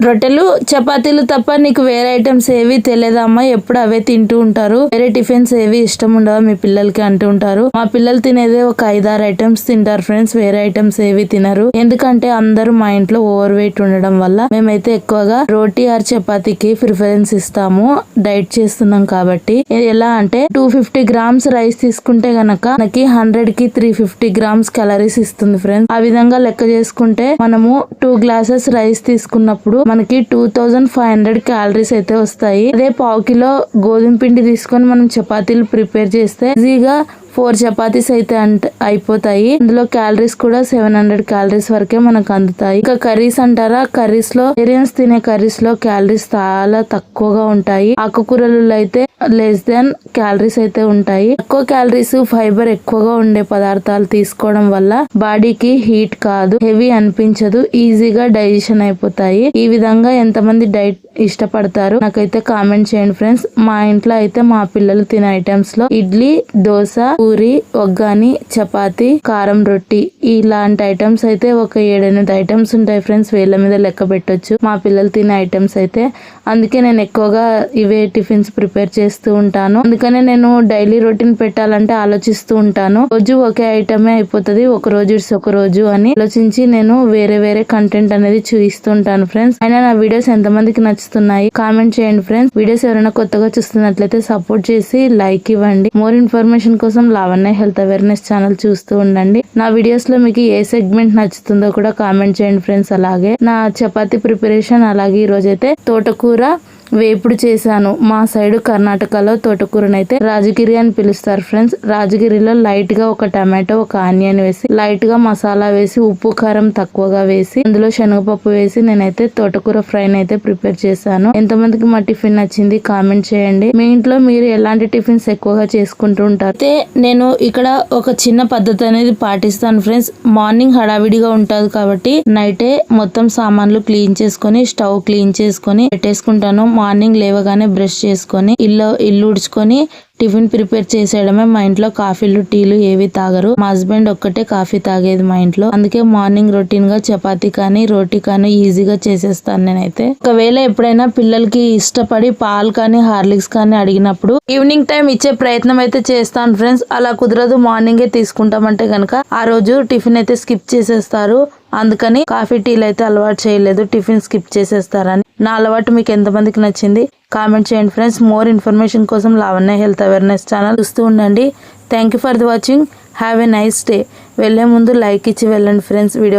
రొట్టెలు చపాతీలు తప్ప నీకు వేరే ఐటమ్స్ ఏవి తెలియదమ్మా, ఎప్పుడు అవే తింటూ ఉంటారు, వేరే టిఫిన్స్ ఏవి ఇష్టం ఉండవా మీ పిల్లలకి అంటూ ఉంటారు. మా పిల్లలు తినేదే ఒక 5-6 ఐటమ్స్ తింటారు ఫ్రెండ్స్, వేరే ఐటమ్స్ ఏవి తినరు. ఎందుకంటే అందరూ మా ఇంట్లో ఓవర్ వెయిట్ ఉండడం వల్ల మేమైతే ఎక్కువగా రోటీ ఆర్ చపాతీకి ప్రిఫరెన్స్ ఇస్తాము, డైట్ చేస్తున్నాం కాబట్టి. ఎలా అంటే 250 గ్రామ్స్ రైస్ తీసుకుంటే గనక మనకి 100 కి 350 గ్రామ్స్ క్యాలరీస్ ఇస్తుంది ఫ్రెండ్స్. ఆ విధంగా లెక్క చేసుకుంటే మనము 2 గ్లాసెస్ రైస్ తీసుకున్నప్పుడు మనకి 2500 క్యాలరీస్ అయితే వస్తాయి. అదే పావు కిలో గోధుమ పిండి తీసుకొని మనం చపాతీలు ప్రిపేర్ చేస్తే ఈజీగా 4 చపాతీస్ అయితే అయిపోతాయి. అందులో క్యాలరీస్ కూడా 700 క్యాలరీస్ వరకే మనకు అందుతాయి. ఇంకా కర్రీస్ అంటారా, కర్రీస్ లో ఏరియన్స్ తినే కర్రీస్ లో క్యాలరీస్ చాలా తక్కువగా ఉంటాయి. ఆకుకూరలలో అయితే లెస్ దెన్ క్యాలరీస్ అయితే ఉంటాయి. తక్కువ క్యాలరీస్, ఫైబర్ ఎక్కువగా ఉండే పదార్థాలు తీసుకోవడం వల్ల బాడీకి హీట్ కాదు, హెవీ అనిపించదు, ఈజీగా డైజెషన్ అయిపోతాయి. ఈ విధంగా ఎంతమంది డైట్ ఇష్టపడతారు నాకైతే కామెంట్ చేయండి ఫ్రెండ్స్. మా ఇంట్లో అయితే మా పిల్లలు తినే ఐటమ్స్ లో ఇడ్లీ, దోశ, పూరి, ఒగ్గాని, చపాతి, కారం రొట్టి ఇలాంటి ఐటమ్స్ అయితే ఒక 7-8 ఐటమ్స్ ఉంటాయి ఫ్రెండ్స్, వేళ్ళ మీద లెక్క పెట్టొచ్చు మా పిల్లలు తినే ఐటమ్స్ అయితే. అందుకే నేను ఎక్కువగా ఇవే టిఫిన్స్ ప్రిపేర్ చేస్తూ ఉంటాను. అందుకనే నేను డైలీ రొటీన్ పెట్టాలంటే ఆలోచిస్తూ ఉంటాను. రోజు ఒకే ఐటమే అయిపోతుంది, ఒక రోజు ఇట్స్ ఒక రోజు అని ఆలోచించి నేను వేరే వేరే కంటెంట్ అనేది చూపిస్తూ ఉంటాను ఫ్రెండ్స్. అయినా నా వీడియోస్ ఎంతమందికి నచ్చుతున్నాయి కామెంట్ చేయండి ఫ్రెండ్స్. వీడియోస్ ఎవరైనా కొత్తగా చూస్తున్నట్లయితే సపోర్ట్ చేసి లైక్ ఇవ్వండి. మోర్ ఇన్ఫర్మేషన్ కోసం లావణ్య హెల్త్ అవేర్నెస్ ఛానల్ చూస్తూ ఉండండి. నా వీడియోస్ లో మీకు ఏ సెగ్మెంట్ నచ్చుతుందో కూడా కామెంట్ చేయండి ఫ్రెండ్స్. అలాగే నా చపాతీ ప్రిపరేషన్, అలాగే ఈ రోజైతే తోటకూర వేపుడు చేశాను. మా సైడ్ కర్ణాటకలో తోటకూరనైతే రాజగిరి అని పిలుస్తారు ఫ్రెండ్స్. రాజగిరిలో లైట్ గా ఒక టమాటో, ఒక ఆనియన్ వేసి, లైట్ గా మసాలా వేసి, ఉప్పు కారం తక్కువగా వేసి, అందులో శనగపప్పు వేసి నేనైతే తోటకూర ఫ్రై అయితే ప్రిపేర్ చేశాను. ఎంతమందికి మా టిఫిన్ నచ్చింది కామెంట్ చేయండి. మీ ఇంట్లో మీరు ఎలాంటి టిఫిన్స్ ఎక్కువగా చేసుకుంటూ ఉంటారు? అయితే నేను ఇక్కడ ఒక చిన్న పద్ధతి అనేది పాటిస్తాను ఫ్రెండ్స్. మార్నింగ్ హడావిడిగా ఉంటది కాబట్టి నైటే మొత్తం సామాన్లు క్లీన్ చేసుకొని, స్టవ్ క్లీన్ చేసుకొని పెట్టేసుకుంటాను. మార్నింగ్ లేవగానే బ్రష్ చేసుకొని ఇల్లు ఉడ్చుకొని టిఫిన్ ప్రిపేర్ చేసేయడమే. మా ఇంట్లో కాఫీలు, టీలు ఏవి తాగరు. మా హస్బెండ్ ఒక్కటే కాఫీ తాగేది మా ఇంట్లో. అందుకే మార్నింగ్ రొటీన్ గా చపాతీ కానీ రోటీ కానీ ఈజీగా చేసేస్తాను నేనైతే. ఒకవేళ ఎప్పుడైనా పిల్లలకి ఇష్టపడి పాలు కానీ హార్లిక్స్ కానీ అడిగినప్పుడు ఈవినింగ్ టైం ఇచ్చే ప్రయత్నం అయితే చేస్తాను ఫ్రెండ్స్. అలా కుదరదు, మార్నింగే తీసుకుంటామంటే గనక ఆ రోజు టిఫిన్ అయితే స్కిప్ చేసేస్తారు. అందుకని కాఫీ టీలు అయితే అలవాటు చేయలేదు, టిఫిన్ స్కిప్ చేసేస్తారని. నా అలవాటు మీకు ఎంతమందికి నచ్చింది కామెంట్ చేయండి ఫ్రెండ్స్. మోర్ ఇన్ఫర్మేషన్ కోసం లావణ్య హెల్త్ అవేర్నెస్ ఛానల్ చూస్తూ ఉండండి. Thank you for the watching. Have a nice day. వెళ్లే ముందు లైక్ ఇచ్చి వెళ్ళండి ఫ్రెండ్స్. వీడియో